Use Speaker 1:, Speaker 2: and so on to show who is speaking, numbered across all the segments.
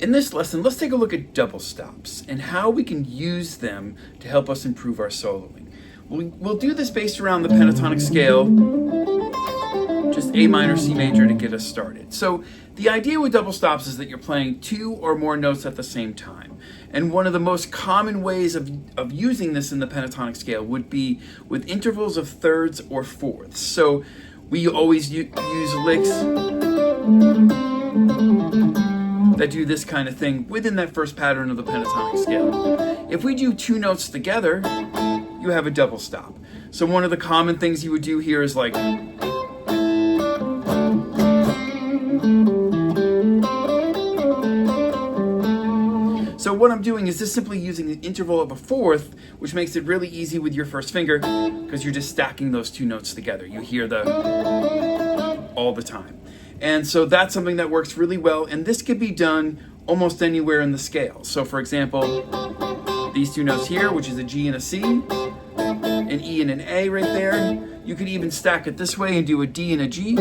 Speaker 1: In this lesson, let's take a look at double stops and how we can use them to help us improve our soloing. We'll do this based around the pentatonic scale, just A minor, C major to get us started. So the idea with double stops is that you're playing two or more notes at the same time. And one of the most common ways of using this in the pentatonic scale would be with intervals of thirds or fourths. So we always use licks that do this kind of thing within that first pattern of the pentatonic scale. If we do two notes together, you have a double stop. So one of the common things you would do here is like, so what I'm doing is just simply using the interval of a fourth, which makes it really easy with your first finger because you're just stacking those two notes together. You hear the all the time. And so that's something that works really well, and this could be done almost anywhere in the scale. So for example, these two notes here, which is a G and a C, an E and an A right there. You could even stack it this way and do a D and a G,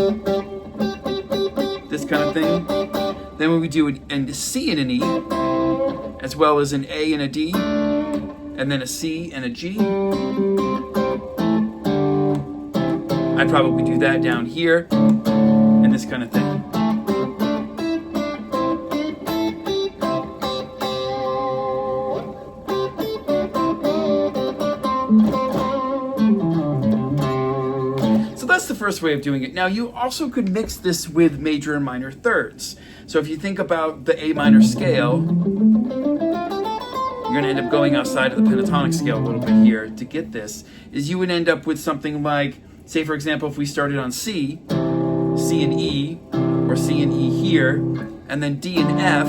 Speaker 1: this kind of thing. Then when we do a C and an E, as well as an A and a D, and then a C and a G. I'd probably do that down here, and this kind of thing. So that's the first way of doing it. Now you also could mix this with major and minor thirds. So if you think about the A minor scale, you're going to end up going outside of the pentatonic scale a little bit here to get this, is you would end up with something like, say for example, if we started on C, C and E, or C and E here, and then D and F,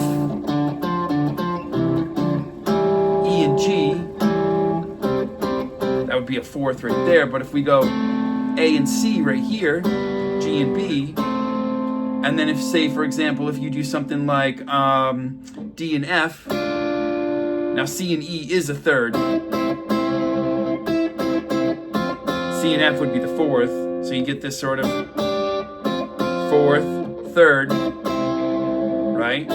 Speaker 1: E and G, that would be a fourth right there. But if we go A and C right here, G and B, and then if, say for example, if you do something like D and F, now C and E is a third, C and F would be the fourth, so you get this sort of fourth, third, right?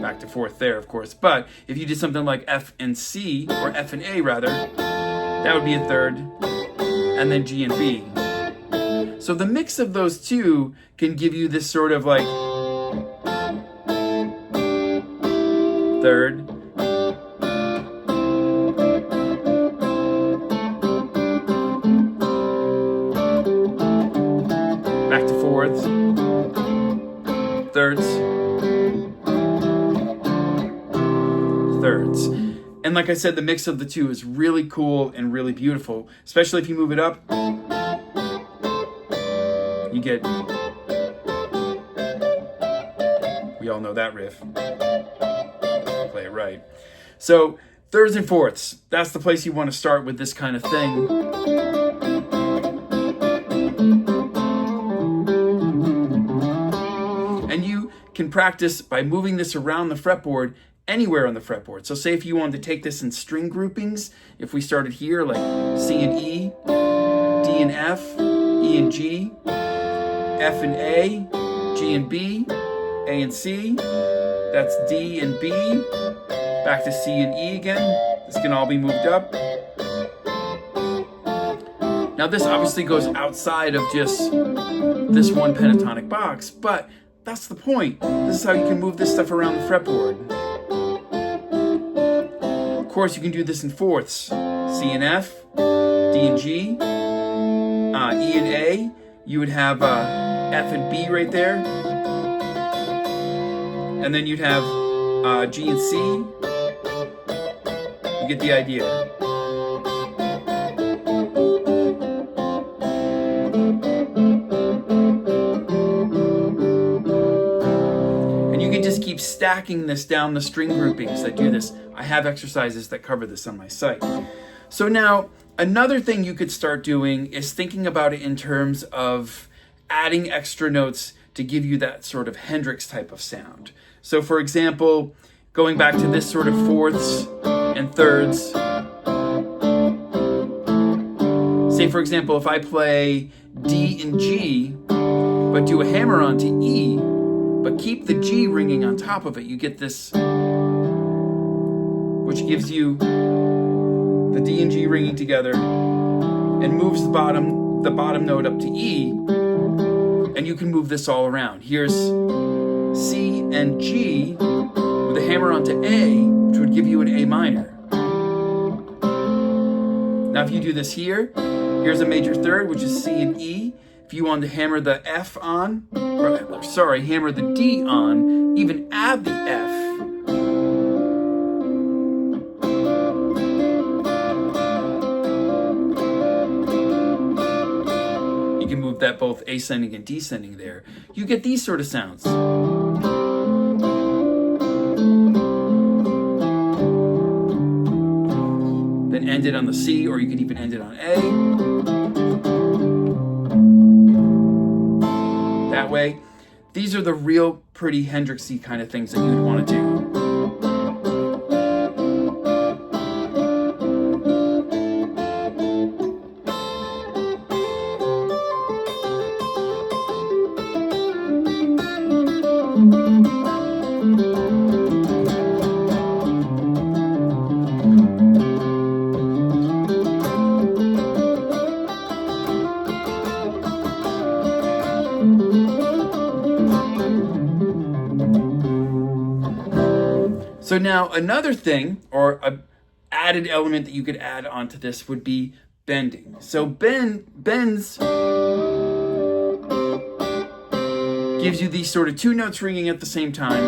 Speaker 1: Back to fourth there, of course. But if you did something like F and C, or F and A rather, that would be a third, and then G and B. So the mix of those two can give you this sort of like third, back to fourths, thirds, thirds. And like I said, the mix of the two is really cool and really beautiful, especially if you move it up. You get, we all know that riff. Play it right. So thirds and fourths, that's the place you want to start with this kind of thing. And you can practice by moving this around the fretboard anywhere on the fretboard. So say if you wanted to take this in string groupings, if we started here like C and E, D and F, E and G, F and A, G and B, A and C, that's D and B, back to C and E again. This can all be moved up. Now this obviously goes outside of just this one pentatonic box, but that's the point. This is how you can move this stuff around the fretboard. Of course, you can do this in fourths. C and F, D and G, E and A. You would have F and B right there. And then you'd have G and C. You get the idea. And you can just keep stacking this down the string groupings that do this. I have exercises that cover this on my site. So now, another thing you could start doing is thinking about it in terms of adding extra notes to give you that sort of Hendrix type of sound. So for example, going back to this sort of fourths and thirds. Say for example, if I play D and G, but do a hammer on to E, but keep the G ringing on top of it, you get this which gives you the D and G ringing together and moves the bottom note up to E, and you can move this all around. Here's C and G with a hammer onto A, which would give you an A minor. Now if you do this here, here's a major third, which is C and E. If you wanted to hammer the F on, hammer the D on, even add the F, you can move that both ascending and descending there. You get these sort of sounds. Then end it on the C, or you could even end it on A. That way. These are the real pretty Hendrixy kind of things that you would want to do. So now another thing, or an added element that you could add onto this would be bending. So bends gives you these sort of two notes ringing at the same time,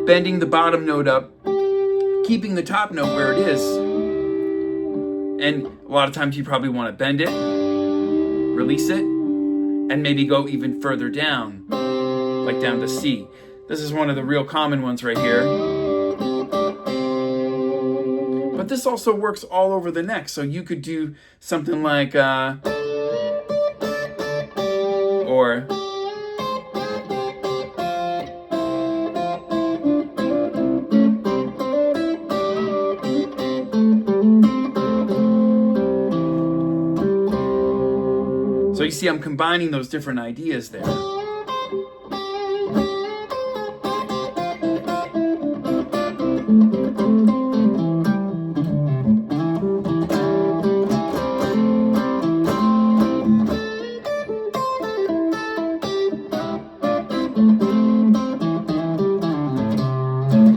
Speaker 1: bending the bottom note up, keeping the top note where it is. And a lot of times you probably want to bend it, release it, and maybe go even further down, like down to C. This is one of the real common ones right here. But this also works all over the neck. So you could do something like, or, so you see I'm combining those different ideas there.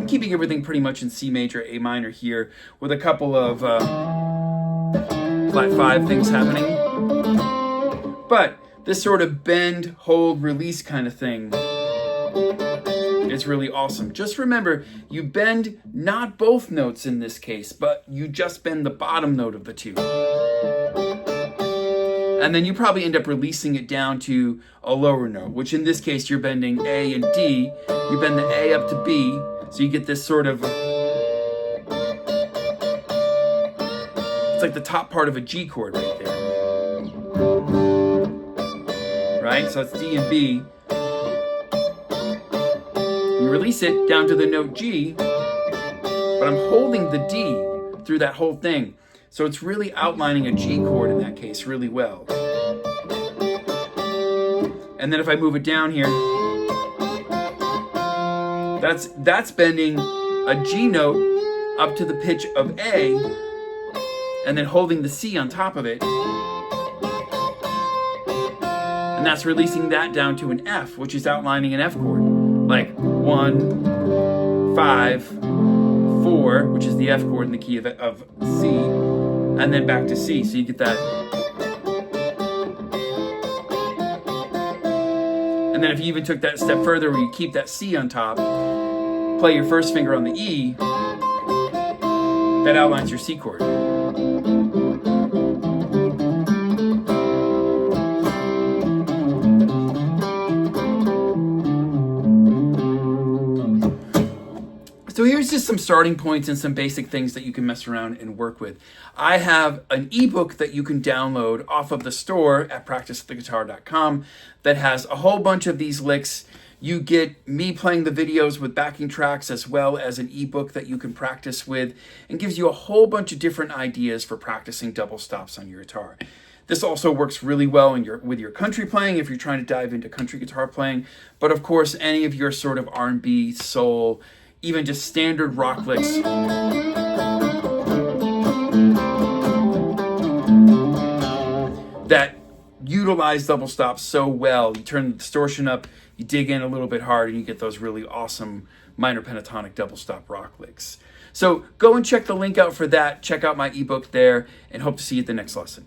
Speaker 1: Keeping everything pretty much in C major, A minor here, with a couple of flat 5 things happening. But this sort of bend, hold, release kind of thing is really awesome. Just remember, you bend not both notes in this case, but you just bend the bottom note of the two. And then you probably end up releasing it down to a lower note, which in this case you're bending A and D. You bend the A up to B, so you get this sort of, it's like the top part of a G chord right there. Right? So that's D and B. You release it down to the note G, but I'm holding the D through that whole thing. So it's really outlining a G chord in that case really well. And then if I move it down here, that's bending a G note up to the pitch of A, and then holding the C on top of it. And that's releasing that down to an F, which is outlining an F chord. Like 1, 5, 4, which is the F chord in the key of C, and then back to C. So you get that. And then if you even took that step further where you keep that C on top, play your first finger on the E, that outlines your C chord. So here's just some starting points and some basic things that you can mess around and work with. I have an ebook that you can download off of the store at practicetheguitar.com that has a whole bunch of these licks. You get me playing the videos with backing tracks as well as an ebook that you can practice with, and gives you a whole bunch of different ideas for practicing double stops on your guitar. This also works really well with your country playing if you're trying to dive into country guitar playing, but of course any of your sort of R&B, soul, even just standard rock licks. That utilize double stops so well. You turn the distortion up, you dig in a little bit hard, and you get those really awesome minor pentatonic double stop rock licks. So go and check the link out for that. Check out my ebook there, and hope to see you at the next lesson.